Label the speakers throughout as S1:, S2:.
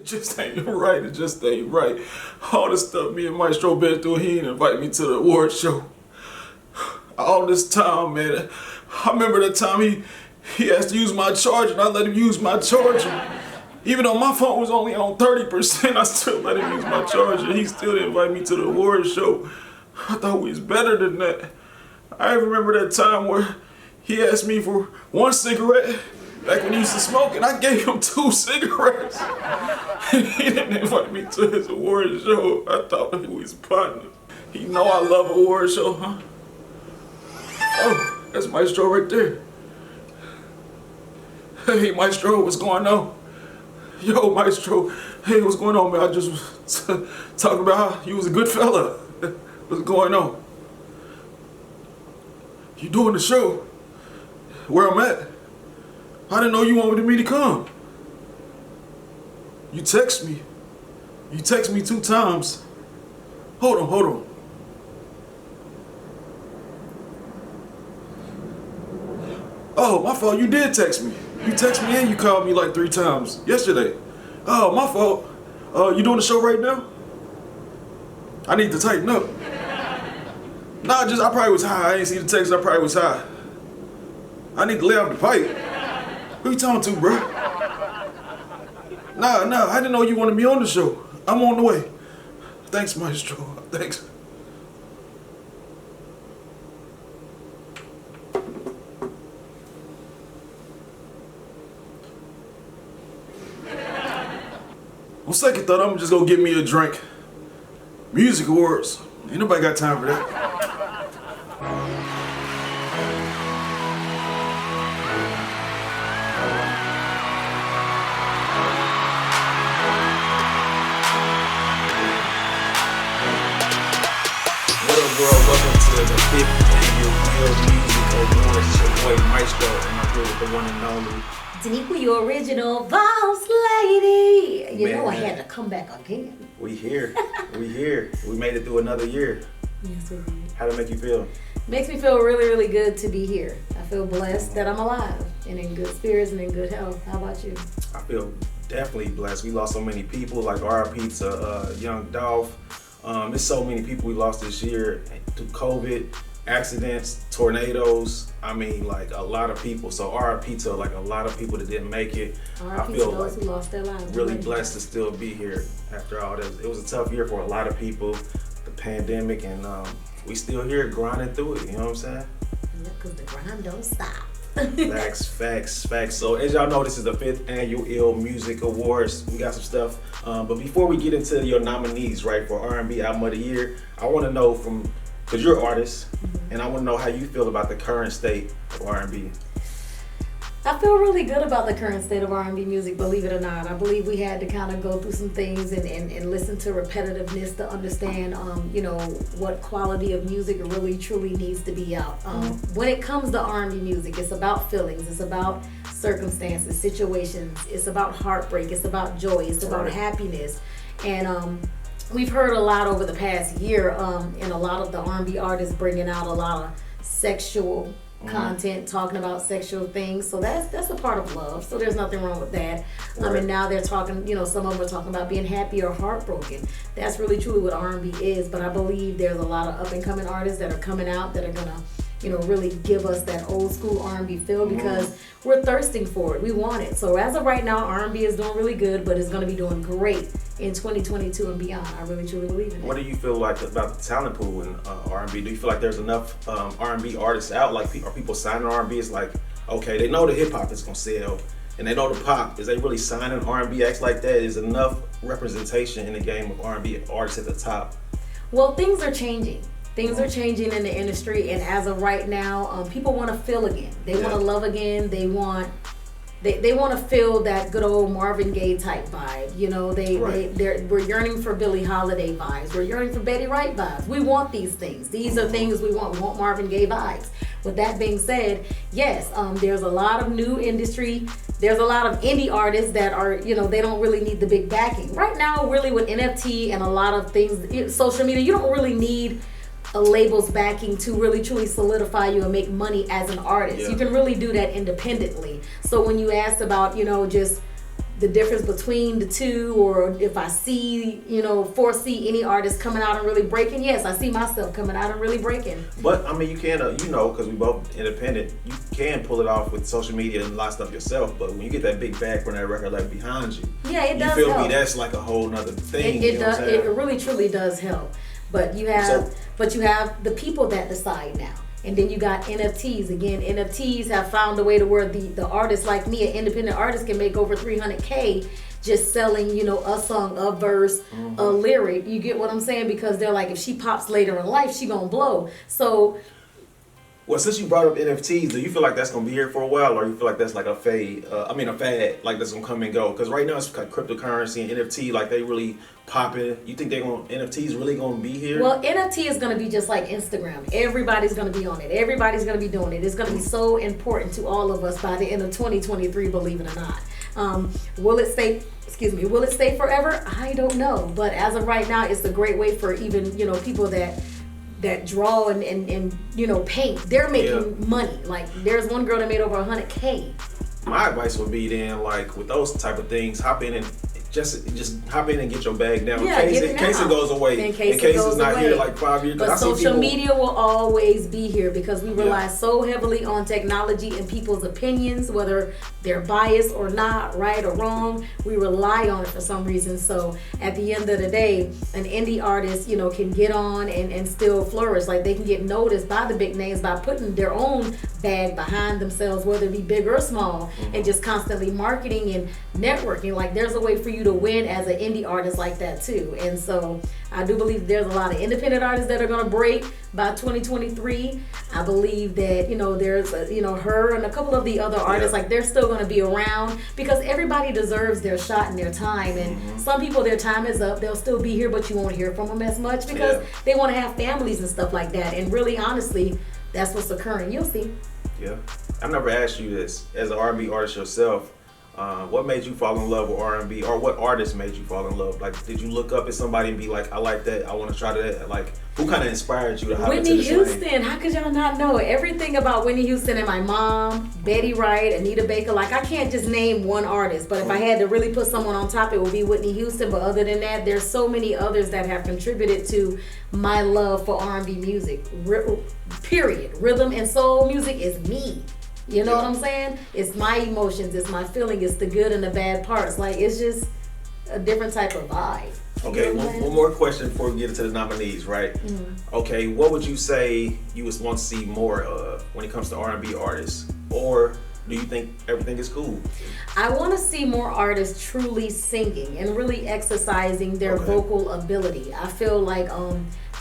S1: just ain't right. It just ain't right. All this stuff me and Mystro been through, he ain't invite me to the award show. All this time, man. I remember that time he asked to use my charger and I let him use my charger. Even though my phone was only on 30%, I still let him use my charger. He still didn't invite me to the award show. I thought we was better than that. I remember that time where he asked me for 1 cigarette back when he used to smoke, and I gave him 2 cigarettes. He didn't invite me to his award show. I thought we was partners. He know I love award show, huh? Oh, that's Mystro right there. Hey, Mystro, what's going on? Yo, Mystro, hey, what's going on, man? I just was talking about how you was a good fella. What's going on? You doing the show? Where I'm at? I didn't know you wanted me to come. You text me. You text me 2 times. Hold on. Oh, my fault, you did text me. You text me and you called me like 3 times yesterday. Oh, my fault. You doing the show right now? I need to tighten up. Nah, I probably was high. I ain't see the text, I probably was high. I need to lay off the pipe. Who you talking to, bro? Nah, I didn't know you wanted me on the show. I'm on the way. Thanks, Mystro. Thanks. On second thought, I'm just gonna get me a drink. Music awards. Ain't nobody got time for that.
S2: What up, world? Welcome to the 5th annual Music Awards. It's your boy Mystro, and I'm here with the one and only
S3: Denequia, original boss lady. You know I had to come back again.
S2: We here. We made it through another year.
S3: Yes, we did.
S2: How'd it make you feel?
S3: Makes me feel really, really good to be here. I feel blessed that I'm alive and in good spirits and in good health. How about you?
S2: I feel definitely blessed. We lost so many people, like RIP to Young Dolph. There's so many people we lost this year through COVID, accidents, tornadoes. I mean, like a lot of people. So RIP to like a lot of people that didn't make it.
S3: RIP to those who lost their lives.
S2: Really blessed to still be here after all this. It was a tough year for a lot of people, the pandemic, and we still here grinding through it. You know what I'm saying?
S3: Yeah, because the grind don't stop.
S2: Facts. So as y'all know, this is the 5th annual Ill Music Awards. We got some stuff, but before we get into your nominees, right, for R&B Album of the Year, I want to know because you're an artist, and I want to know how you feel about the current state of R&B.
S3: I feel really good about the current state of R&B music, believe it or not. I believe we had to kind of go through some things and listen to repetitiveness to understand, what quality of music really truly needs to be out. When it comes to R&B music, it's about feelings, it's about circumstances, situations, it's about heartbreak, it's about joy, it's about happiness. And we've heard a lot over the past year, and a lot of the R&B artists bringing out a lot of sexual content, talking about sexual things. So that's a part of love. So there's nothing wrong with that.
S2: Right.
S3: And now they're talking, some of them are talking about being happy or heartbroken. That's really truly what R&B is. But I believe there's a lot of up and coming artists that are coming out that are gonna, really give us that old school R&B feel because we're thirsting for it. We want it. So as of right now, R&B is doing really good, but it's gonna be doing great in 2022 and beyond. I really truly believe in it.
S2: What do you feel like about the talent pool in R&B? Do you feel like there's enough R&B artists out? Like, are people signing R&B? It's like, okay, they know the hip hop is gonna sell, and they know the pop. Is they really signing R&B acts like that? Is enough representation in the game of R&B artists at the top?
S3: Well, things are changing. Things are changing in the industry, and as of right now, people want to feel again. They want to love again. They want to feel that good old Marvin Gaye type vibe. We're yearning for Billie Holiday vibes. We're yearning for Betty Wright vibes. We want these things. These are things we want. We want Marvin Gaye vibes. With that being said, yes, there's a lot of new industry. There's a lot of indie artists that are, they don't really need the big backing. Right now, really with NFT and a lot of things, social media, you don't really need a label's backing to really truly solidify you and make money as an artist. You can really do that independently. So when you asked about, just the difference between the two, or if I see, foresee any artist coming out and really breaking. Yes, I see myself coming out and really breaking.
S2: But I mean, you can, because we both independent, you can pull it off with social media and a lot of stuff yourself. But when you get that big bag from that record like behind you,
S3: yeah, it does.
S2: You feel
S3: help.
S2: me? That's like a whole nother thing.
S3: It does. It really truly does help. But you have the people that decide now. And then you got NFTs. Again, NFTs have found a way to where the artist like me, an independent artist, can make over $300K just selling, a song, a verse, a lyric. You get what I'm saying? Because they're like, if she pops later in life, she gonna blow. So,
S2: well, since you brought up NFTs, do you feel like that's gonna be here for a while, or you feel like that's like a fad, like that's gonna come and go? Because right now it's like cryptocurrency and NFT, like they really popping. You think NFTs really gonna be here?
S3: Well, NFT is gonna be just like Instagram. Everybody's gonna be on it. Everybody's gonna be doing it. It's gonna be so important to all of us by the end of 2023, believe it or not. Will it stay forever? I don't know. But as of right now, it's a great way for even, people that draw and paint. They're making money. Like, there's one girl that made over $100K.
S2: My advice would be then, like, with those type of things, hop in and just hop in and get your bag now.
S3: Yeah,
S2: in case it goes away. In case it's not here like 5 years.
S3: But social media will always be here because we rely so heavily on technology and people's opinions, whether they're biased or not, right or wrong. We rely on it for some reason. So at the end of the day, an indie artist, can get on and still flourish. Like, they can get noticed by the big names by putting their own bag behind themselves, whether it be big or small, and just constantly marketing and networking. Like, there's a way for you to win as an indie artist like that too. And so I do believe there's a lot of independent artists that are going to break by 2023. I believe that, there's, her and a couple of the other artists, like, they're still going to be around because everybody deserves their shot and their time. And some people, their time is up. They'll still be here, but you won't hear from them as much because they want to have families and stuff like that. And really, honestly, that's what's occurring. You'll see.
S2: Yeah. I've never asked you this. As an R&B artist yourself, what made you fall in love with R&B, or what artist made you fall in love? Like, did you look up at somebody and be like, I like that, I want to try that? Like, who kind of inspired you to hop into
S3: Whitney
S2: this
S3: Houston.
S2: lane?
S3: How could y'all not know everything about Whitney Houston and my mom, Betty Wright, Anita Baker? Like, I can't just name one artist, but if I had to really put someone on top, it would be Whitney Houston. But other than that, there's so many others that have contributed to my love for R&B music. Period. Rhythm and soul music is me. You know what I'm saying? It's my emotions, it's my feeling, it's the good and the bad parts. Like, it's just a different type of vibe.
S2: Okay, one more question before we get into the nominees, right? Okay, what would you say you would want to see more of when it comes to R&B artists? Or do you think everything is cool?
S3: I want to see more artists truly singing and really exercising their vocal ability. I feel like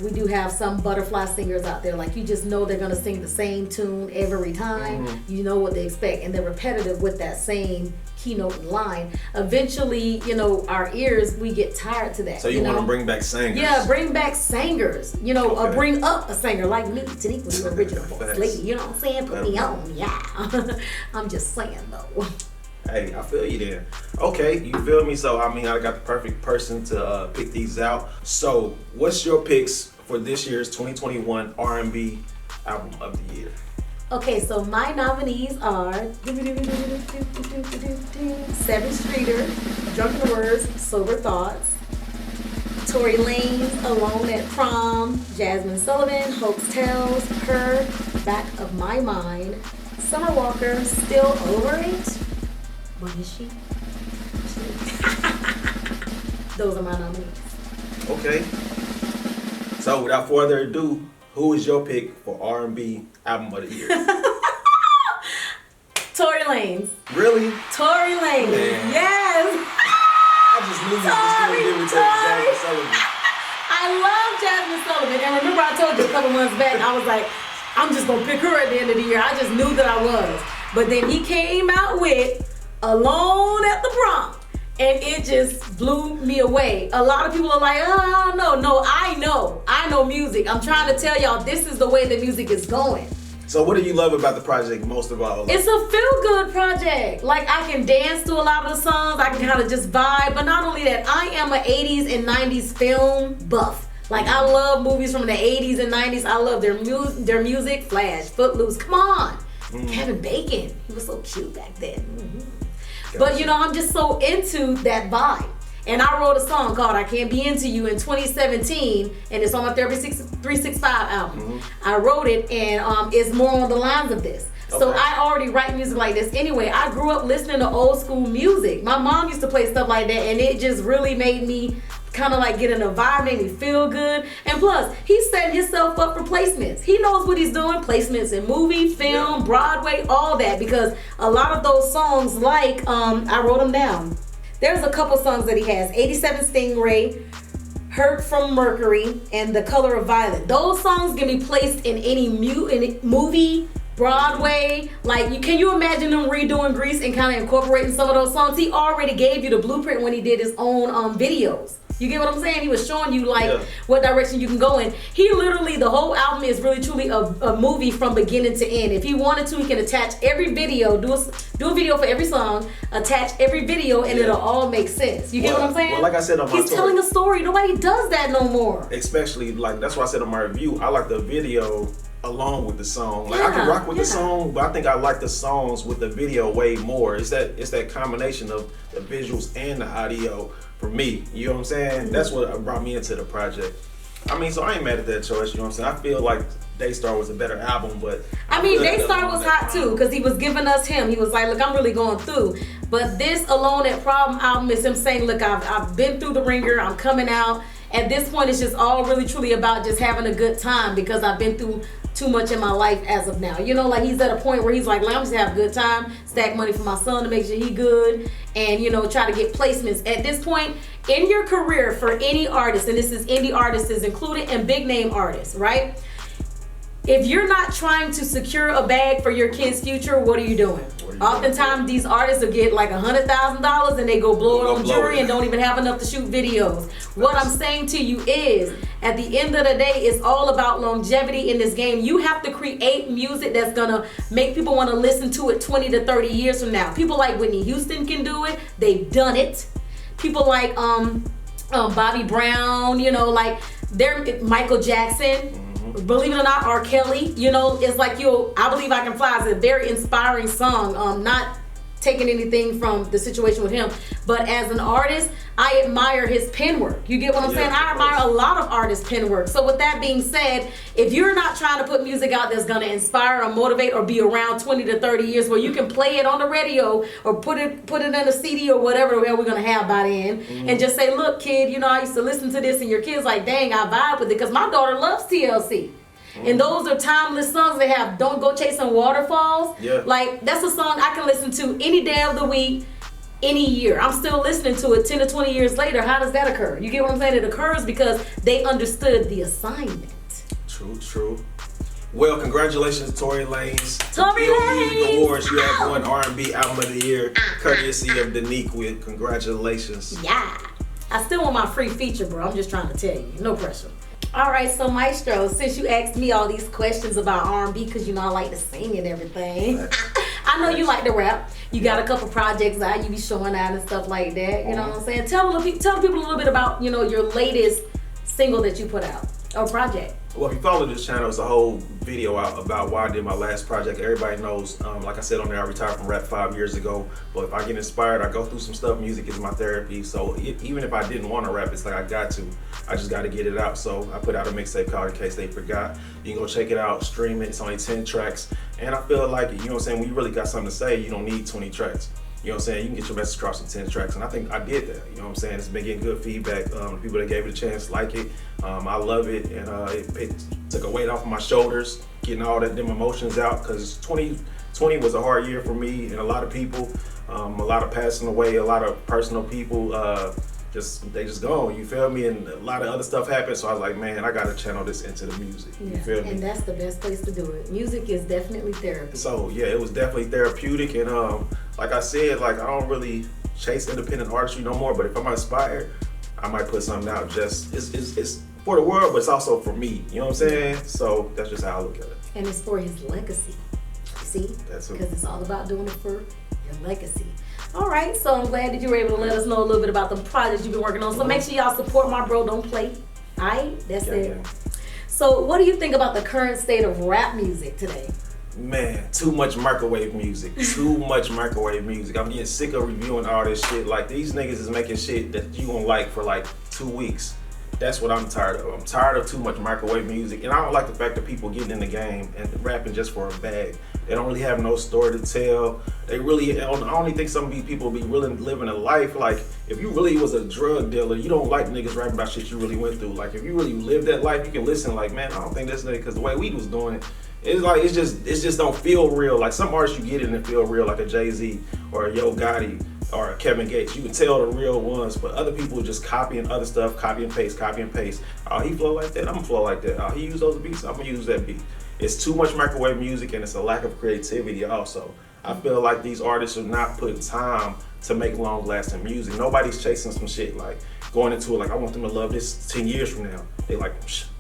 S3: we do have some butterfly singers out there. Like, you just know they're going to sing the same tune every time. You know what they expect, and they're repetitive with that same keynote and line. Eventually, our ears, we get tired to that.
S2: So you want to bring back singers?
S3: Yeah, bring back singers. Or bring up a singer like me, Denequia, the original voice lady. You know what I'm saying? Put me on, yeah. I'm just saying, though.
S2: Hey, I feel you there. Okay, you feel me? So, I got the perfect person to pick these out. So, what's your picks for this year's 2021 R&B Album of the Year?
S3: Okay, so my nominees are 7 Streeter, Drunken Words, Sober Thoughts, Tory Lanez, Alone at Prom, Jasmine Sullivan, Hope's Tales, Her, Back of My Mind, Summer Walker, Still Over It. What is she? Those are my nominees.
S2: Okay. So without further ado, who is your pick for R&B Album of the Year?
S3: Tory Lanez.
S2: Really?
S3: Tory Lanez.
S2: Man.
S3: Yes.
S2: I just knew you was going to give it to Jasmine Sullivan.
S3: I love Jasmine Sullivan. And remember, I told you a couple months back, I was like, I'm just going to pick her at the end of the year. I just knew that I was. But then he came out with Alone at the Prom, and it just blew me away. A lot of people are like, oh, I don't know. No, I know music. I'm trying to tell y'all, this is the way the music is going.
S2: So what do you love about the project most of all?
S3: It's a feel-good project. Like, I can dance to a lot of the songs. I can kind of just vibe. But not only that, I am an 80s and 90s film buff. Like, I love movies from the 80s and 90s. I love their music. Flash, Footloose, come on. Kevin Bacon, he was so cute back then. But you know, I'm just so into that vibe. And I wrote a song called I Can't Be Into You in 2017, and it's on my Therapy 365 album. I wrote it, and it's more on the lines of this. So I already write music like this anyway. I grew up listening to old school music. My mom used to play stuff like that, and it just really made me kind of like get in a vibe, made me feel good. And plus, he's setting himself up for placements. He knows what he's doing, placements in movie, film, Broadway, all that, because a lot of those songs, like, I wrote them down. There's a couple songs that he has, 87 Stingray, Hurt from Mercury, and The Color of Violet. Those songs can be placed in any movie, Broadway. Like, can you imagine them redoing Grease and kind of incorporating some of those songs? He already gave you the blueprint when he did his own videos. You get what I'm saying? He was showing you what direction you can go in. He literally, the whole album is really truly a movie from beginning to end. If he wanted to, he can attach every video, do a video for every song, attach every video, and it'll all make sense. You get what I'm saying?
S2: Well, like I said on my
S3: He's telling a story. Nobody does that no more.
S2: Especially, like, that's why I said on my review, I like the video along with the song. Like, I can rock with the song, but I think I like the songs with the video way more. It's that combination of the visuals and the audio for me. You know what I'm saying? That's what brought me into the project. I mean, so I ain't mad at that choice. You know what I'm saying? I feel like Daystar was a better album, but
S3: I mean, Daystar was hot too, because he was giving us him. He was like, look, I'm really going through. But this Alone at Problem album is him saying, look, I've been through the ringer, I'm coming out. At this point, it's just all really truly about just having a good time, because I've been through too much in my life as of now. You know, like, he's at a point where he's like, I'm just have a good time, stack money for my son to make sure he good, and, you know, try to get placements. At this point in your career, for any artist, and this is indie artists is included and big name artists, right? If you're not trying to secure a bag for your kid's future, what are you doing? Oftentimes, these artists will get like $100,000 and they go blow it on jewelry and don't even have enough to shoot videos. What I'm saying to you is, at the end of the day, it's all about longevity in this game. You have to create music that's gonna make people want to listen to it 20 to 30 years from now. People like Whitney Houston can do it. They've done it. People like Bobby Brown, you know, like Michael Jackson. Believe it or not, R. Kelly, you know, it's like I Believe I Can Fly is a very inspiring song. Not taking anything from the situation with him, but as an artist, I admire his pen work. You get what I'm saying? I admire a lot of artists' pen work. So with that being said, if you're not trying to put music out that's gonna inspire or motivate or be around 20 to 30 years where you can play it on the radio or put it in a CD or whatever we're gonna have by then, and just say, look, kid, you know, I used to listen to this, and your kid's like, dang, I vibe with it, because my daughter loves TLC. And those are timeless songs. They have Don't Go Chasing Waterfalls. Like, that's a song I can listen to any day of the week, any year. I'm still listening to it 10 to 20 years later. How does that occur? You get what I'm saying? It occurs because they understood the assignment.
S2: True. Well, congratulations, Tory Lanez.
S3: Tory Lanez!
S2: Music Awards. You have won R&B Album of the Year, courtesy of Denequia. Congratulations.
S3: Yeah. I still want my free feature, bro. I'm just trying to tell you. No pressure. All right, so Mystro, since you asked me all these questions about R&B, because you know I like to sing and everything, I know you like to rap. You got a couple projects out, you be showing out and stuff like that. You know what I'm saying? Tell the people a little bit about, you know, your latest single that you put out or project.
S2: Well, if you follow this channel, it's a whole video out about why I did my last project. Everybody knows, like I said on there, I retired from rap 5 years ago. But if I get inspired, I go through some stuff. Music is my therapy. So even if I didn't want to rap, it's like I got to. I just got to get it out. So I put out a mixtape called In Case They Forgot. You can go check it out, stream it. It's only 10 tracks. And I feel like, you know what I'm saying, when you really got something to say, you don't need 20 tracks. You know what I'm saying? You can get your message across in 10 tracks, and I think I did that. You know what I'm saying? It's been getting good feedback. The people that gave it a chance like it. I love it, and it took a weight off of my shoulders, getting all them emotions out, because 2020 was a hard year for me and a lot of people. A lot of passing away, a lot of personal people, they just gone, you feel me? And a lot of other stuff happened, so I was like, man, I gotta channel this into the music. You feel me?
S3: And that's the best place to do it. Music is definitely therapy.
S2: So yeah, it was definitely therapeutic, and like I said, like I don't really chase independent artistry no more, but if I'm inspired, I might put something out. Just it's for the world, but it's also for me. You know what I'm saying? So that's just how I look at it.
S3: And it's for his legacy. See? Because it's all about doing it for your legacy. All right, so I'm glad that you were able to let us know a little bit about the projects you've been working on. So make sure y'all support my bro, don't play. All right, that's it. So what do you think about the current state of rap music today?
S2: Man, too much microwave music. Too much microwave music. I'm getting sick of reviewing all this shit. Like, these niggas is making shit that you gonna like for like 2 weeks. That's what I'm tired of. I'm tired of too much microwave music. And I don't like the fact that people getting in the game and rapping just for a bag. They don't really have no story to tell. They really, I only think some of these people be really living a life. Like, if you really was a drug dealer, you don't like niggas rapping about shit you really went through. Like, if you really lived that life, you can listen like, man, I don't think this nigga, because the way we was doing it, it's like, it just don't feel real. Like, some artists you get it and it feel real, like a Jay-Z or a Yo Gotti or a Kevin Gates. You can tell the real ones, but other people just copying other stuff, copy and paste, copy and paste. Oh, he flow like that, I'm gonna flow like that. Oh, he used those beats, I'm gonna use that beat. It's too much microwave music and it's a lack of creativity also. I feel like these artists are not putting time to make long-lasting music. Nobody's chasing some shit like going into it like, I want them to love this 10 years from now. They like,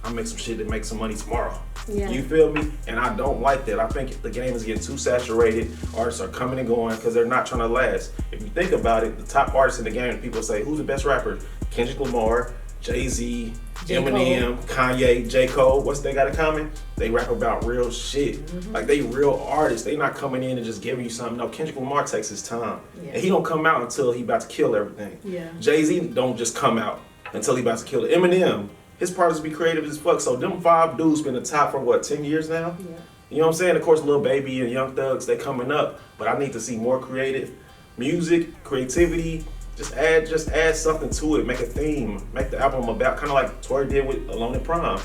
S2: I'll make some shit that makes some money tomorrow. Yeah. You feel me? And I don't like that. I think the game is getting too saturated. Artists are coming and going because they're not trying to last. If you think about it, the top artists in the game, people say, who's the best rapper? Kendrick Lamar, Jay-Z, Eminem, Kanye, J. Cole. What's they got in common? They rap about real shit. Like, they real artists. They not coming in and just giving you something. No, Kendrick Lamar takes his time. Yeah. And he don't come out until he about to kill everything. Yeah. Jay-Z don't just come out until he about to kill it. Eminem, his projects be creative as fuck. So them 5 dudes been the top for what, 10 years now? Yeah. You know what I'm saying? Of course, Lil Baby and Young Thugs, they coming up. But I need to see more creative music, creativity. Just add something to it. Make a theme. Make the album about, kind of like Tory did with Alone in Prime.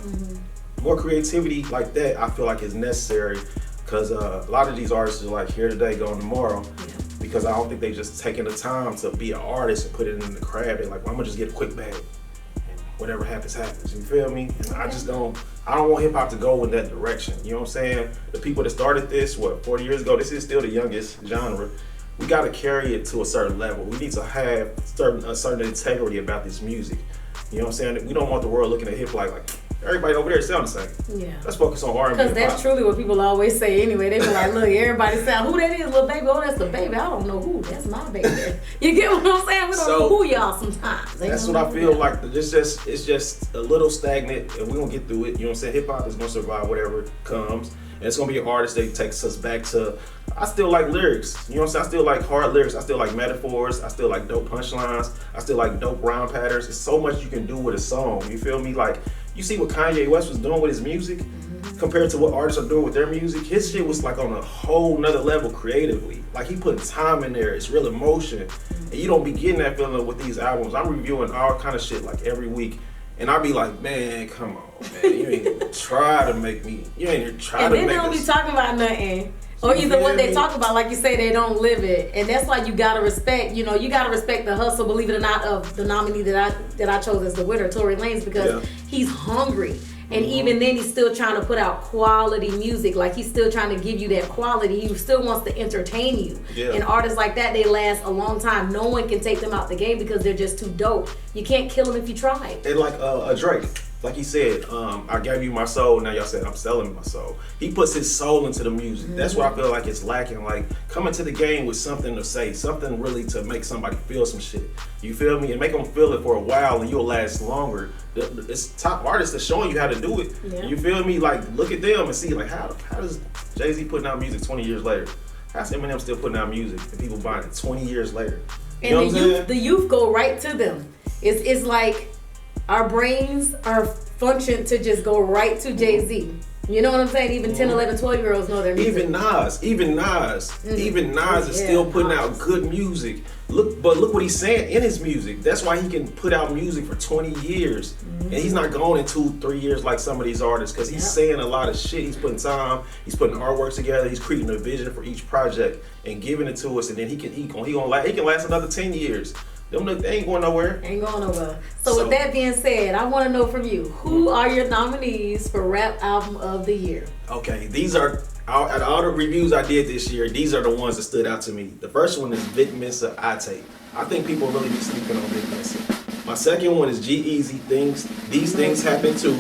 S2: More creativity like that, I feel like is necessary, because a lot of these artists are like here today, gone tomorrow. Yeah. Because I don't think they just taking the time to be an artist and put it in the crowd. They're like, well, I'm gonna just get a quick bag, and whatever happens, happens. You feel me? And I don't want hip hop to go in that direction. You know what I'm saying? The people that started this, 40 years ago, this is still the youngest genre. We got to carry it to a certain level. We need to have a certain integrity about this music. You know what I'm saying? We don't want the world looking at hip like everybody over there sounds the same. Yeah. Let's focus on R&B.
S3: Because that's truly what people always say anyway. They be like, look, everybody sound, who that is, little baby? Oh, that's the baby. I don't know who. That's my baby. You get what I'm saying? We don't know who y'all sometimes.
S2: That's what I feel like. It's just a little stagnant, and we're going to get through it. You know what I'm saying? Hip hop is going to survive whatever comes. And it's going to be an artist that takes us back to, I still like lyrics. You know what I'm saying? I still like hard lyrics. I still like metaphors. I still like dope punchlines. I still like dope rhyme patterns. There's so much you can do with a song. You feel me? Like, you see what Kanye West was doing with his music compared to what artists are doing with their music. His shit was like on a whole nother level creatively. Like, he put time in there. It's real emotion. And you don't be getting that feeling with these albums. I'm reviewing all kind of shit like every week. And I be like, man, come on, man. You ain't even try to make me. You ain't even try to make me.
S3: And then they don't be talking about nothing. Or either what they talk about, like you say, they don't live it. And that's why you gotta respect, you gotta respect the hustle, believe it or not, of the nominee that I chose as the winner, Tory Lanez, because he's hungry. And even then, he's still trying to put out quality music. Like, he's still trying to give you that quality. He still wants to entertain you. Yeah. And artists like that, they last a long time. No one can take them out the game because they're just too dope. You can't kill them if you try.
S2: And like a Drake. Like he said, I gave you my soul, now y'all said I'm selling my soul. He puts his soul into the music. That's what I feel like it's lacking. Like, coming to the game with something to say, something really to make somebody feel some shit. You feel me? And make them feel it for a while and you'll last longer. It's top artists that's showing you how to do it. Yeah. You feel me? Like, look at them and see, like, how does Jay-Z putting out music 20 years later? How's Eminem still putting out music and people buying it 20 years later? You
S3: and the youth go right to them. It's like, our brains are functioned to just go right to Jay-Z. You know what I'm saying? Even 10, 11, 12-year-olds know their music.
S2: Even Nas is still putting out good music. Look what he's saying in his music. That's why he can put out music for 20 years. And he's not going in 2-3 years like some of these artists, because he's saying a lot of shit. He's putting time, he's putting artwork together, he's creating a vision for each project and giving it to us, and then he can last another 10 years. They ain't going nowhere.
S3: Ain't going nowhere. So with that being said, I want to know from you, who are your nominees for Rap Album of the Year?
S2: Okay, these are, out of all the reviews I did this year, these are the ones that stood out to me. The first one is Vic Mensa, I Take. I think people really be sleeping on Vic Mensa. My second one is G-Eazy, These Things Happen Too.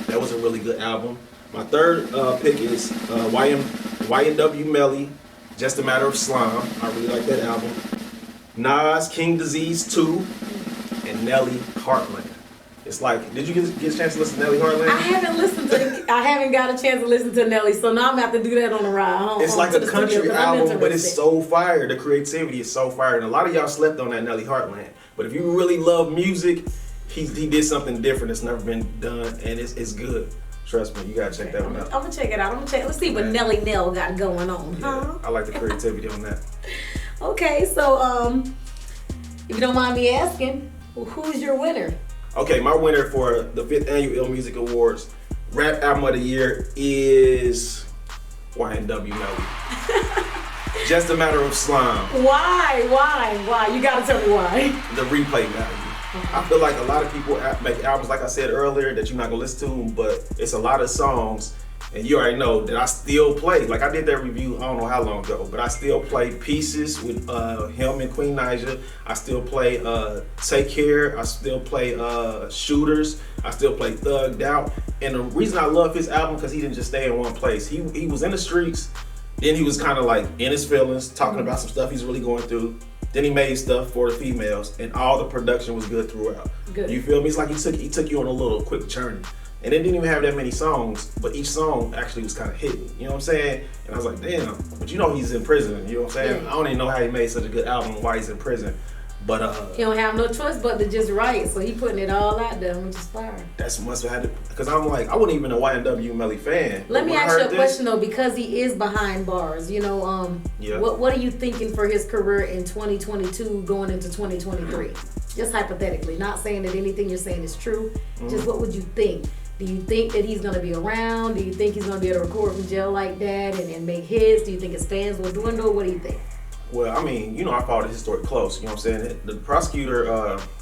S2: That was a really good album. My third pick is YNW Melly, Just a Matter of Slime. I really like that album. Nas, King Disease 2, and Nelly, Heartland. It's like, did you get a chance to listen to Nelly Heartland?
S3: I haven't got a chance to listen to Nelly, so now I'm gonna have to do that on the ride home.
S2: It's like a country
S3: studio,
S2: album, but it's so fire. The creativity is so fire, and a lot of y'all slept on that Nelly Heartland. But if you really love music, he did something different that's never been done, and it's good. Trust me, you gotta check that one out.
S3: I'm gonna check it out. Let's see what Nelly Nell got going on.
S2: Yeah, I like the creativity on that.
S3: Okay, so if you don't mind me asking, who's your winner?
S2: Okay, my winner for the 5th Annual Ill Music Awards Rap Album of the Year is YNW Melly. Just a Matter of Slime.
S3: Why? You gotta tell me why.
S2: The replay value. I feel like a lot of people make albums, like I said earlier, that you're not gonna listen to, but it's a lot of songs, and you already know that I still play. Like I did that review, I don't know how long ago, but I still play Pieces with him and Queen Naija. I still play Take Care. I still play Shooters. I still play Thugged Out. And the reason I love his album, because he didn't just stay in one place. He was in the streets, then he was kind of like in his feelings, talking about some stuff he's really going through. Then he made stuff for the females, and all the production was good throughout. Good. You feel me? It's like he took you on a little quick journey. And it didn't even have that many songs, but each song actually was kind of hitting. You know what I'm saying? And I was like, damn. But you know he's in prison. You know what I'm saying? Yeah. I don't even know how he made such a good album while he's in prison. But
S3: he don't have no choice but to just write, so he putting it all out there, which is fire.
S2: That's must have had to, because I'm like, I wasn't even a YNW Melly fan.
S3: Let me ask you a question though, because he is behind bars. You know, what are you thinking for his career in 2022 going into 2023? Just hypothetically, not saying that anything you're saying is true. Just what would you think? Do you think that he's going to be around? Do you think he's going to be able to record from jail like that and make hits? Do you think his fans will dwindle? What do you think?
S2: Well, I mean, you know, I followed his story close. You know what I'm saying? The prosecutor,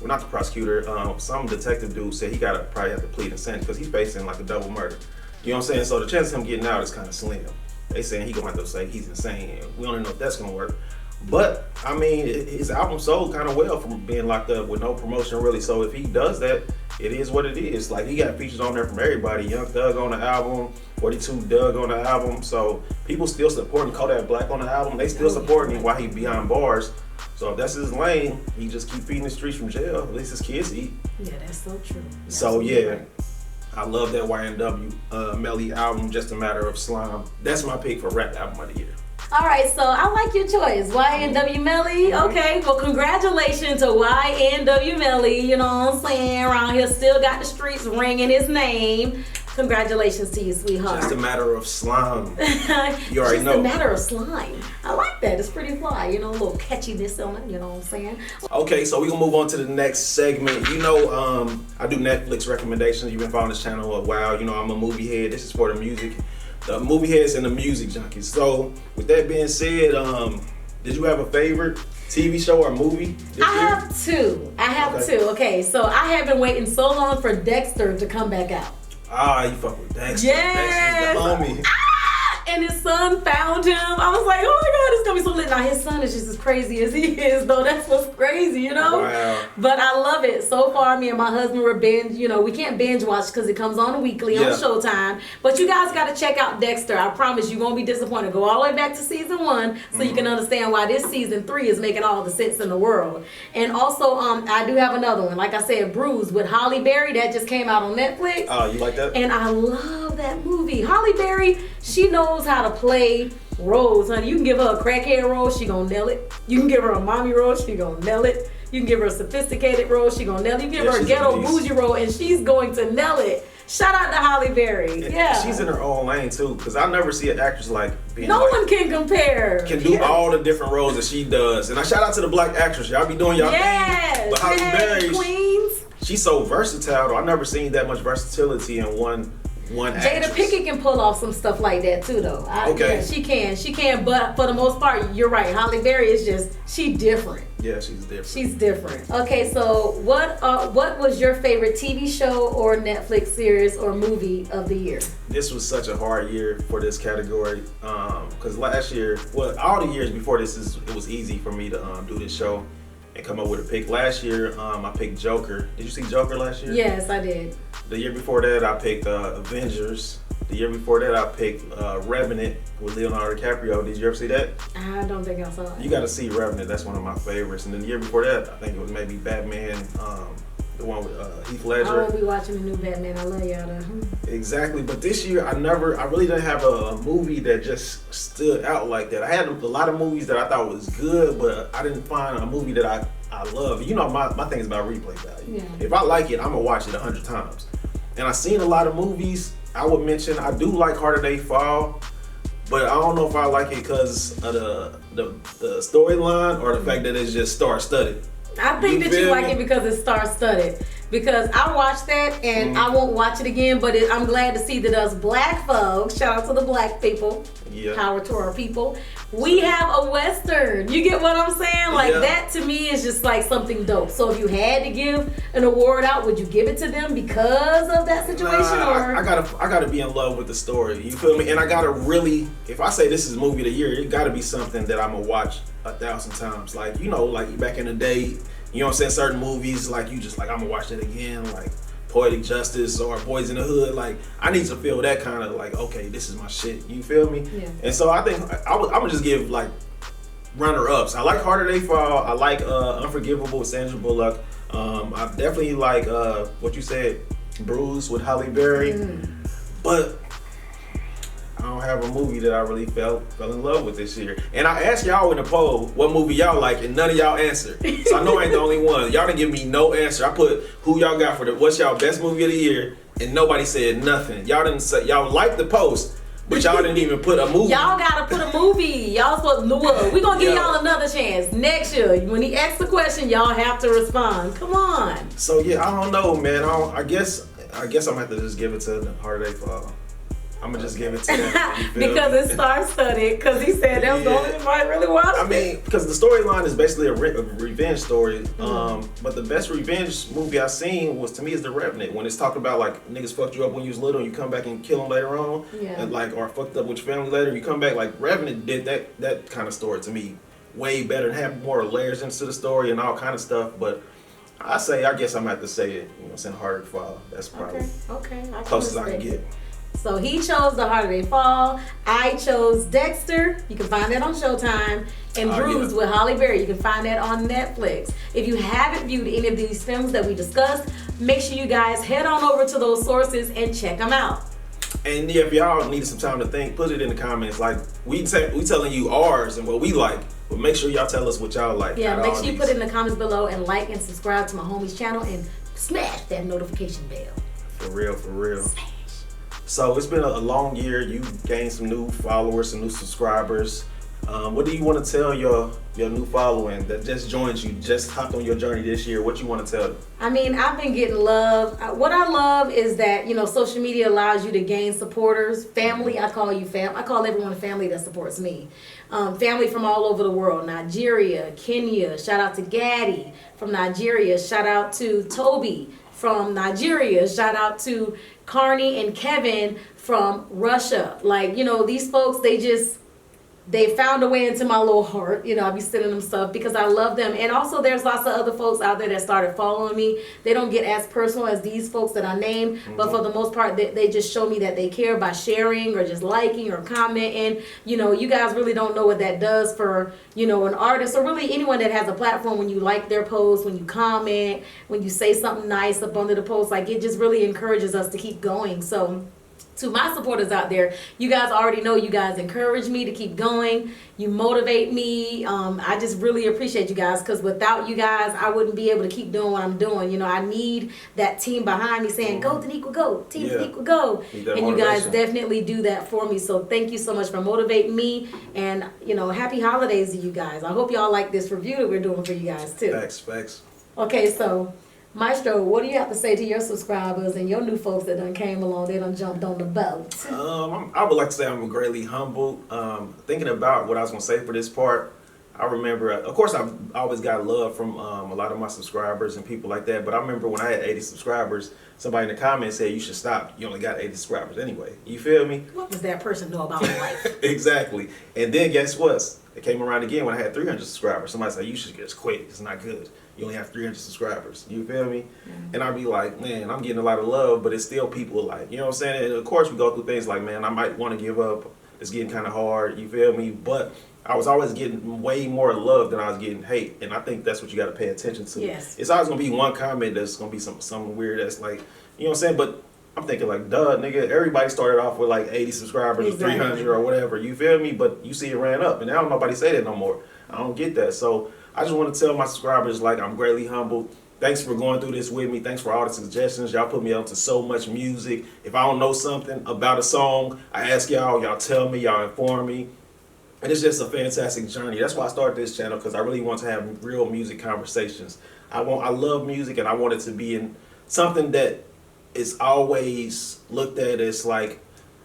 S2: not the prosecutor, some detective dude said he probably have to plead insane because he's facing like a double murder. You know what I'm saying? So the chance of him getting out is kind of slim. They saying he gonna have to say he's insane. We don't even know if that's gonna work. But I mean, his album sold kind of well from being locked up with no promotion really. So if he does that, it is what it is. Like he got features on there from everybody. Young Thug on the album, 42 Doug on the album. So people still supporting Kodak Black on the album. They still supporting him while he behind bars. So if that's his lane, he just keep feeding the streets from jail. At least his kids eat.
S3: Yeah, that's so true.
S2: So yeah, I love that YNW Melly album, Just a Matter of Slime. That's my pick for Rap Album of the Year.
S3: All right, so I like your choice, YNW Melly. Okay, well, congratulations to YNW Melly. You know what I'm saying? Around here, still got the streets ringing his name. Congratulations to you, sweetheart.
S2: Just a matter of slime. You already know.
S3: Just a matter of slime. I like that. It's pretty fly. You know, a little catchiness on it. You know what I'm saying?
S2: Okay, so we're going to move on to the next segment. You know, I do Netflix recommendations. You've been following this channel a while. You know, I'm a movie head. This is for the music. The movie heads and the music junkies. So, with that being said, did you have a favorite TV show or movie this year?
S3: I have two. Okay, so I have been waiting so long for Dexter to come back out.
S2: Ah, you fuck with Dexter.
S3: Yes.
S2: Dexter's the homie.
S3: And his son found him. I was like, oh my God, it's gonna be so lit. Now his son is just as crazy as he is, though. That's what's crazy, you know?
S2: Wow.
S3: But I love it. So far, me and my husband were binge, you know, we can't binge watch because it comes on weekly on Showtime. But you guys gotta check out Dexter. I promise you won't be disappointed. Go all the way back to season 1 so you can understand why this season 3 is making all the sense in the world. And also, I do have another one. Like I said, Bruised with Halle Berry. That just came out on Netflix.
S2: Oh, you like that?
S3: And I love that movie. Halle Berry, she knows how to play roles, honey. You can give her a crackhead role, she gonna nail it. You can give her a mommy role, she gonna nail it. You can give her a sophisticated role, she gonna nail it. You can give her a ghetto bougie role, and she's going to nail it. Shout out to Halle Berry. Yeah,
S2: she's in her own lane too, because I never see an actress like being
S3: no one can compare.
S2: Can do all the different roles that she does. And I shout out to the black actress. Y'all be doing y'all thing. But Halle Berry,
S3: Queens.
S2: She's so versatile though. I've never seen that much versatility in one
S3: Jada Pinkett can pull off some stuff like that too, though. Yeah, she can. But for the most part, you're right. Halle Berry is just she different.
S2: Yeah, she's different.
S3: She's different. Okay, so what was your favorite TV show or Netflix series or movie of the year?
S2: This was such a hard year for this category because last year, well, all the years before this, it was easy for me to do this show and come up with a pick. Last year, I picked Joker. Did you see Joker last year?
S3: Yes, I did.
S2: The year before that, I picked Avengers. The year before that, I picked Revenant with Leonardo DiCaprio. Did you ever see that?
S3: I don't think I saw it.
S2: You got to see Revenant. That's one of my favorites. And then the year before that, I think it was maybe Batman the one with Heath
S3: I
S2: Ledger.
S3: won't be watching the new Batman. I love y'all though.
S2: Exactly, but this year I really didn't have a movie that just stood out like that. I had a lot of movies that I thought was good, but I didn't find a movie that I love. You know, my thing is about replay value.
S3: Yeah.
S2: If I like it, I'm gonna watch it 100 times. And I've seen a lot of movies. I would mention I do like Harder They Fall, but I don't know if I like it because of the storyline or the fact that it's just star-studded.
S3: I think that you
S2: feel
S3: like
S2: me?
S3: it because it's star-studded. Because I watched that and I won't watch it again, but I'm glad to see that us black folks, shout out to the black people, power to our people, we have a Western. You get what I'm saying? Like that to me is just like something dope. So if you had to give an award out, would you give it to them because of that situation? Or
S2: I gotta be in love with the story. You feel me? And I gotta really, if I say this is movie of the year, it gotta be something that I'm gonna watch 1,000 times. Like, you know, like back in the day, you know what I'm saying? Certain movies, like you just like, I'm gonna watch it again, like Poetic Justice or Boys in the Hood. Like, I need to feel that kind of like, okay, this is my shit. You feel me?
S3: Yeah.
S2: And so I think I'm gonna just give like runner-ups. I like Harder They Fall. I like Unforgivable with Sandra Bullock. I definitely like what you said, Bruce with Halle Berry. But I don't have a movie that I really fell in love with this year. And I asked y'all in the poll what movie y'all like, and none of y'all answered. So I know I ain't the only one. Y'all didn't give me no answer. I put who y'all got for what's y'all best movie of the year, and nobody said nothing. Y'all didn't say, y'all liked the post, but y'all didn't even put a movie.
S3: y'all gotta put a movie. Y'all supposed to look. We gonna give y'all another chance next year. When he asks the question, y'all have to respond. Come on.
S2: So yeah, I don't know, man. I guess I'm gonna have to just give it to Harder They Fall. I'm gonna just give it to them.
S3: Because it's star-studded. Because he said that was the only one I really watched.
S2: I mean, because the storyline is basically a revenge story. But the best revenge movie I've seen was, to me, is The Revenant. When it's talking about like niggas fucked you up when you was little, and you come back and kill them later on, and like, or fucked up with your family later, you come back. Like Revenant did that kind of story to me way better and have more layers into the story and all kind of stuff. But I guess I'm gonna have to say it. You know, saying Harder to Fall. That's probably
S3: okay.
S2: closest I can get.
S3: So he chose The Harder They Fall. I chose Dexter. You can find that on Showtime. And Bruised with Halle Berry. You can find that on Netflix. If you haven't viewed any of these films that we discussed, make sure you guys head on over to those sources and check them out.
S2: And if y'all need some time to think, put it in the comments. Like we telling you ours and what we like, but make sure y'all tell us what y'all like.
S3: Yeah, make sure you put it in the comments below and like and subscribe to my homie's channel and smash that notification bell.
S2: For real. So it's been a long year. You gained some new followers, some new subscribers. What do you want to tell your new following that just joined you, just hopped on your journey this year? What you want to tell them? I
S3: mean, I've been getting love. What I love is that, you know, social media allows you to gain supporters. Family, I call you fam. I call everyone family that supports me. Family from all over the world. Nigeria, Kenya. Shout out to Gaddy from Nigeria. Shout out to Toby from Nigeria. Shout out to Carney and Kevin from Russia. Like, you know, these folks, they found a way into my little heart. You know, I'll be sending them stuff because I love them. And also there's lots of other folks out there that started following me. They don't get as personal as these folks that I named, but for the most part, they just show me that they care by sharing or just liking or commenting. You know, you guys really don't know what that does for, you know, an artist or really anyone that has a platform. When you like their post, when you comment, when you say something nice up under the post, like it just really encourages us to keep going. So to my supporters out there, you guys already know you guys encourage me to keep going. You motivate me. I just really appreciate you guys, because without you guys, I wouldn't be able to keep doing what I'm doing. You know, I need that team behind me saying, go Denequia, go. Team Denequia, go. And you guys definitely do that for me. So thank you so much for motivating me. And, you know, happy holidays to you guys. I hope y'all like this review that we're doing for you guys too.
S2: Facts.
S3: Okay, so Mystro, what do you have to say to your subscribers and your new folks that done came along, they done jumped on the boat?
S2: I would like to say I'm greatly humbled. Thinking about what I was going to say for this part, I remember, of course, I've always got love from a lot of my subscribers and people like that, but I remember when I had 80 subscribers, somebody in the comments said, you should stop. You only got 80 subscribers anyway. You feel me?
S3: What does that person know about life?
S2: Exactly. And then guess what? It came around again when I had 300 subscribers. Somebody said, you should just quit. It's not good. You only have 300 subscribers. You feel me? And I'd be like, man, I'm getting a lot of love, but it's still people like, you know what I'm saying? And of course we go through things like, man, I might want to give up. It's getting kind of hard. You feel me? But I was always getting way more love than I was getting hate, and I think that's what you got to pay attention to.
S3: Yes.
S2: It's always gonna be one comment that's gonna be some weird that's like, you know what I'm saying? But I'm thinking like, duh, nigga, everybody started off with like 80 subscribers or 300 or whatever, you feel me? But you see it ran up, and now nobody say that no more. I don't get that. So I just want to tell my subscribers, like, I'm greatly humbled. Thanks for going through this with me. Thanks for all the suggestions. Y'all put me up to so much music. If I don't know something about a song, I ask y'all, y'all tell me, y'all inform me. And it's just a fantastic journey. That's why I started this channel, because I really want to have real music conversations. I love music, and I want it to be in something that is always looked at as like,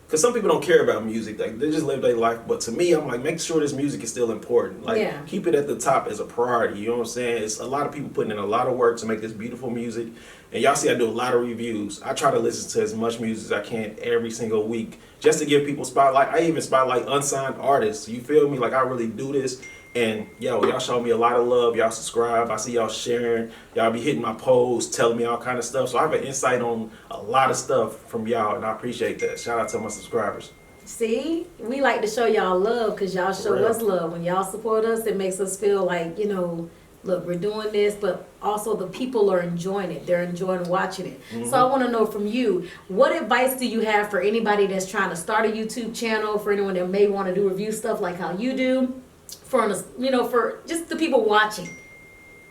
S2: because some people don't care about music, like they just live their life. But to me, I'm like, make sure this music is still important. Like, keep it at the top as a priority. You know what I'm saying? It's a lot of people putting in a lot of work to make this beautiful music. And y'all see I do a lot of reviews. I try to listen to as much music as I can every single week, just to give people spotlight. I even spotlight unsigned artists. You feel me? Like, I really do this. And yo, y'all show me a lot of love. Y'all subscribe. I see y'all sharing. Y'all be hitting my posts, telling me all kind of stuff. So I have an insight on a lot of stuff from y'all, and I appreciate that. Shout out to my subscribers.
S3: See, we like to show y'all love because y'all show us love. When y'all support us, it makes us feel like, you know, look, we're doing this, but also the people are enjoying it. They're enjoying watching it. Mm-hmm. So I want to know from you, what advice do you have for anybody that's trying to start a YouTube channel, for anyone that may want to do review stuff like how you do, for, you know, for just the people watching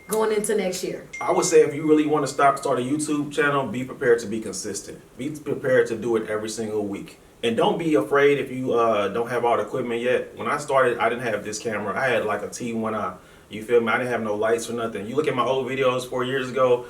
S3: going into next year?
S2: I would say if you really want to start a YouTube channel, be prepared to be consistent. Be prepared to do it every single week. And don't be afraid if you don't have all the equipment yet. When I started, I didn't have this camera. I had like a T1i. You feel me? I didn't have no lights or nothing. You look at my old videos 4 years ago,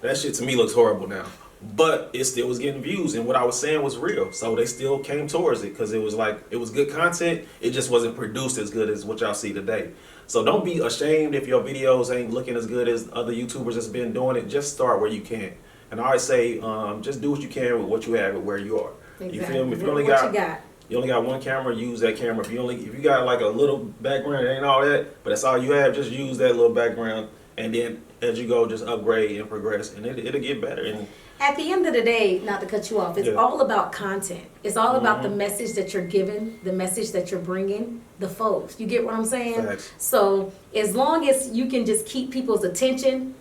S2: that shit to me looks horrible now. But it still was getting views, and what I was saying was real. So they still came towards it because it was like, it was good content. It just wasn't produced as good as what y'all see today. So don't be ashamed if your videos ain't looking as good as other YouTubers that's been doing it. Just start where you can. And I always say, just do what you can with what you have and where you are. Exactly. You feel me? If you only you only got one camera, use that camera. If you got like a little background, it ain't all that, but that's all you have, just use that little background, and then as you go, just upgrade and progress, and it'll get better. And
S3: at the end of the day, not to cut you off, it's all about content. It's all about the message that you're giving, the message that you're bringing the folks. You get what I'm saying?
S2: Facts.
S3: So as long as you can just keep people's attention,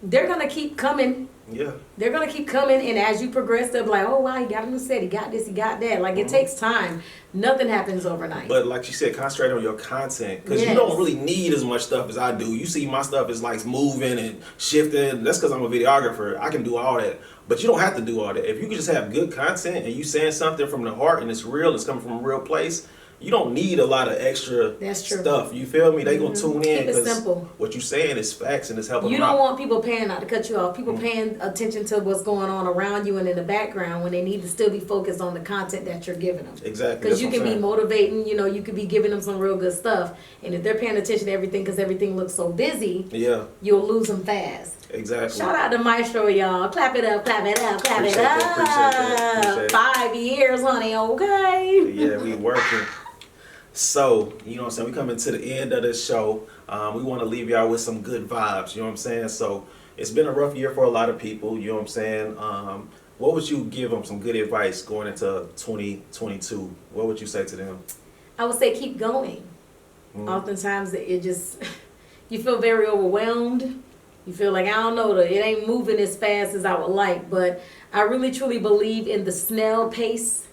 S3: they're gonna keep coming.
S2: Yeah.
S3: They're gonna keep coming, and as you progress, they'll be like, oh wow, he got a new set, he got this, he got that. Like, it takes time. Nothing happens overnight.
S2: But like you said, concentrate on your content, because you don't really need as much stuff as I do. You see my stuff is like moving and shifting. That's because I'm a videographer. I can do all that. But you don't have to do all that. If you can just have good content and you saying something from the heart and it's real, it's coming from a real place, you don't need a lot of extra stuff. You feel me? They gonna tune in because what you saying is facts and it's helping them out.
S3: You don't want people paying, not to cut you off, people paying attention to what's going on around you and in the background when they need to still be focused on the content that you're giving them.
S2: Exactly.
S3: Because you can be motivating, you know, you could be giving them some real good stuff. And if they're paying attention to everything because everything looks so busy, you'll lose them fast.
S2: Exactly.
S3: Shout out to Mystro, y'all. Clap it up, clap it up, clap it up.
S2: Appreciate that.
S3: 5 years, honey, okay?
S2: Yeah, we working. So, you know what I'm saying, we coming to the end of this show. We want to leave y'all with some good vibes, you know what I'm saying? So, it's been a rough year for a lot of people, you know what I'm saying? What would you give them some good advice going into 2022? What would you say to them?
S3: I would say keep going. Oftentimes, it just, you feel very overwhelmed. You feel like, I don't know, it ain't moving as fast as I would like, but I really truly believe in the snail pace.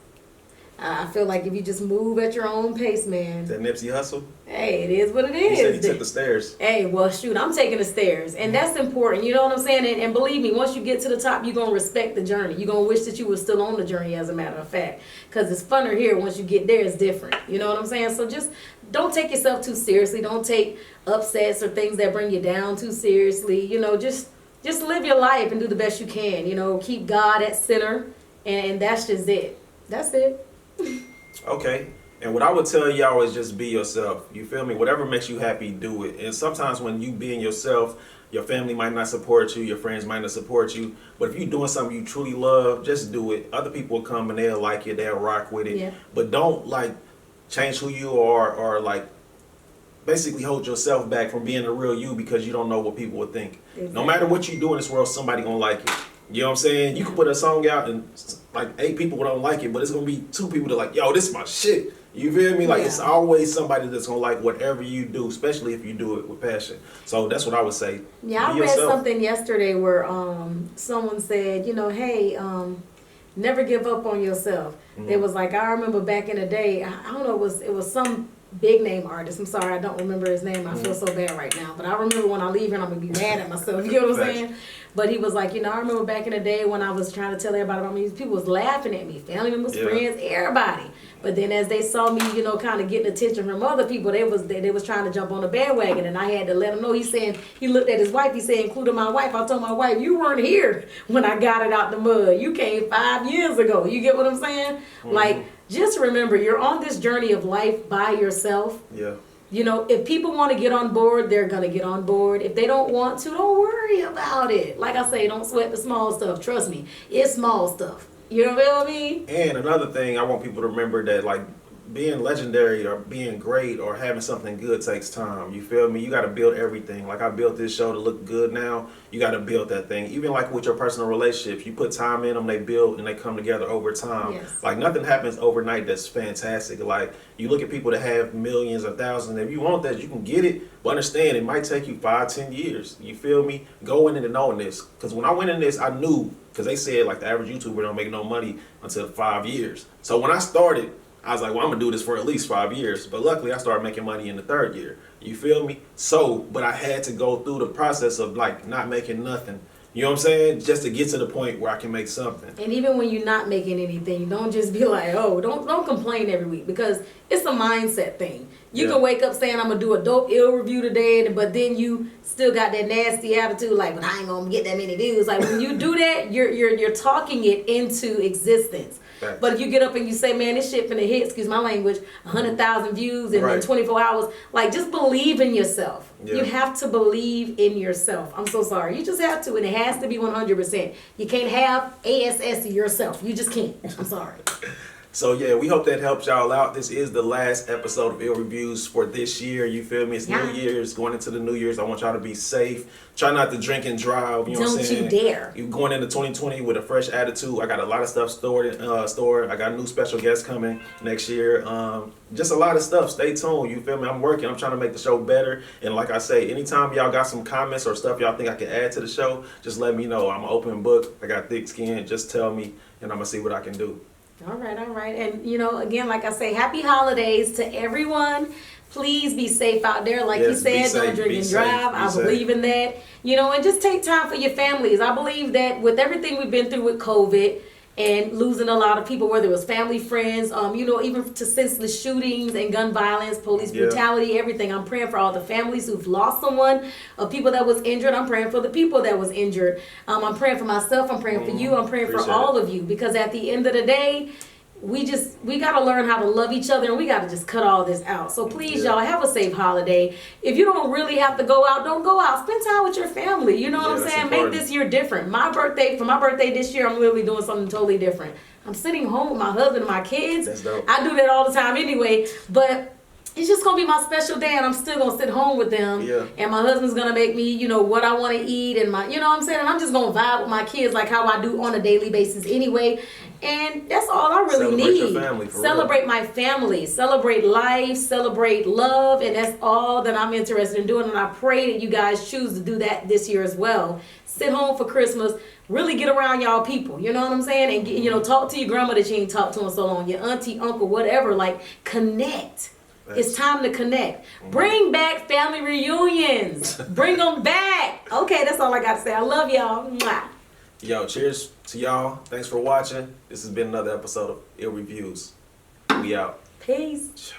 S3: I feel like if you just move at your own pace, man.
S2: That Nipsey Hussle?
S3: Hey, it is what it is.
S2: He said he took the stairs.
S3: Hey, well, shoot, I'm taking the stairs. And that's important, you know what I'm saying? And believe me, once you get to the top, you're going to respect the journey. You're going to wish that you were still on the journey, as a matter of fact. Because it's funner here. Once you get there, it's different. You know what I'm saying? So just don't take yourself too seriously. Don't take upsets or things that bring you down too seriously. You know, just live your life and do the best you can. You know, keep God at center. And that's just it. That's it.
S2: Okay. And what I would tell y'all is just be yourself. You feel me? Whatever makes you happy, do it. And sometimes when you being yourself, your family might not support you, your friends might not support you. But if you're doing something you truly love, just do it. Other people will come and they'll like it, they'll rock with it. Yeah. But don't like change who you are or like basically hold yourself back from being the real you because you don't know what people would think. Exactly. No matter what you do in this world, somebody gonna like it. You know what I'm saying? You can put a song out and like 8 people don't like it, but it's gonna be 2 people that like, yo, this is my shit. You feel me? Like
S3: Yeah.
S2: it's always somebody that's gonna like whatever you do, especially if you do it with passion. So that's what I would say.
S3: Yeah, I
S2: Be
S3: read
S2: yourself.
S3: something yesterday where someone said, you know, hey, never give up on yourself. It was like, I remember back in the day, I don't know, it was some big name artist. I'm sorry, I don't remember his name. I feel so bad right now. But I remember when I leave here, I'm gonna be mad at myself. You know what I'm saying? But he was like, you know, I remember back in the day when I was trying to tell everybody about me, people was laughing at me, family members, friends, everybody. But then as they saw me, you know, kind of getting attention from other people, they was trying to jump on the bandwagon, and I had to let them know. He's saying, he looked at his wife, he said, including my wife, I told my wife, you weren't here when I got it out the mud. You came 5 years ago. You get what I'm saying? Like, just remember, you're on this journey of life by yourself.
S2: Yeah.
S3: You know, if people want to get on board, they're going to get on board. If they don't want to, don't worry about it. Like I say, don't sweat the small stuff. Trust me, it's small stuff. You know what I mean?
S2: And another thing, I want people to remember that, like, being legendary or being great or having something good takes time. You feel me? You got to build everything. Like, I built this show to look good now. You got to build that thing. Even like with your personal relationships, you put time in them, they build and they come together over time.
S3: Yes.
S2: Like, nothing happens overnight that's fantastic. Like, you look at people that have millions or thousands. If you want that, you can get it. But understand, it might take you 5, 10 years. You feel me? Go in and knowing this. Because when I went in this, I knew. Because they said, like, the average YouTuber don't make no money until 5 years. So when I started, I was like, well, I'm going to do this for at least 5 years. But luckily, I started making money in the 3rd year. You feel me? So, but I had to go through the process of, like, not making nothing. You know what I'm saying? Just to get to the point where I can make something.
S3: And even when you're not making anything, don't just be like, oh, don't complain every week, because it's a mindset thing. You can wake up saying, I'm going to do a dope ill review today, but then you still got that nasty attitude like, but I ain't going to get that many views. Like, when you do that, you're talking it into existence.
S2: Facts.
S3: But if you get up and you say, man, this shit finna hit, excuse my language, 100,000 views in
S2: Right.
S3: 24 hours, like, just believe in yourself.
S2: Yeah.
S3: You have to believe in yourself. I'm so sorry. You just have to, and it has to be 100%. You can't have ASS yourself. You just can't. I'm sorry.
S2: So yeah, we hope that helps y'all out. This is the last episode of Ill Reviews for this year. You feel me? It's New Year's, going into the New Year's. I want y'all to be safe. Try not to drink and drive. You know what I'm saying?
S3: Don't you dare.
S2: You going into 2020 with a fresh attitude. I got a lot of stuff stored. I got new special guests coming next year. Just a lot of stuff. Stay tuned. You feel me? I'm working. I'm trying to make the show better. And like I say, anytime y'all got some comments or stuff y'all think I can add to the show, just let me know. I'm an open book. I got thick skin. Just tell me, and I'm gonna see what I can do.
S3: All right. And, you know, again, like I say, happy holidays to everyone. Please be safe out there. Like you said, don't drink and drive. I believe in that. You know, and just take time for your families. I believe that with everything we've been through with COVID and losing a lot of people, whether it was family, friends, you know, even to senseless shootings and gun violence, police brutality, everything. I'm praying for all the families who've lost someone, people that was injured. I'm praying for the people that was injured. I'm praying for myself. I'm praying for you. I'm praying for all of you, because at the end of the day, we got to learn how to love each other, and we got to just cut all this out. So please, y'all, have a safe holiday. If you don't really have to go out, don't go out. Spend time with your family. You know what I'm saying?
S2: Important.
S3: Make this year different. For my birthday this year, I'm literally doing something totally different. I'm sitting home with my husband and my kids.
S2: That's dope.
S3: I do that all the time anyway, but it's just gonna be my special day, and I'm still gonna sit home with them.
S2: Yeah.
S3: And my husband's gonna make me, you know, what I want to eat, and you know what I'm saying? And I'm just gonna vibe with my kids like how I do on a daily basis anyway. And that's all I really need.
S2: Celebrate your family, for
S3: Celebrate
S2: real.
S3: my family, celebrate life, celebrate love, and that's all that I'm interested in doing. And I pray that you guys choose to do that this year as well. Sit home for Christmas. Really get around y'all people. You know what I'm saying? And you know, talk to your grandma that you ain't talked to in so long, your auntie, uncle, whatever. Like, connect. It's time to connect. Bring back family reunions. Bring them back. Okay, that's all I got to say. I love y'all. Mwah.
S2: Yo, cheers to y'all. Thanks for watching. This has been another episode of Ill Reviews. We out.
S3: Peace.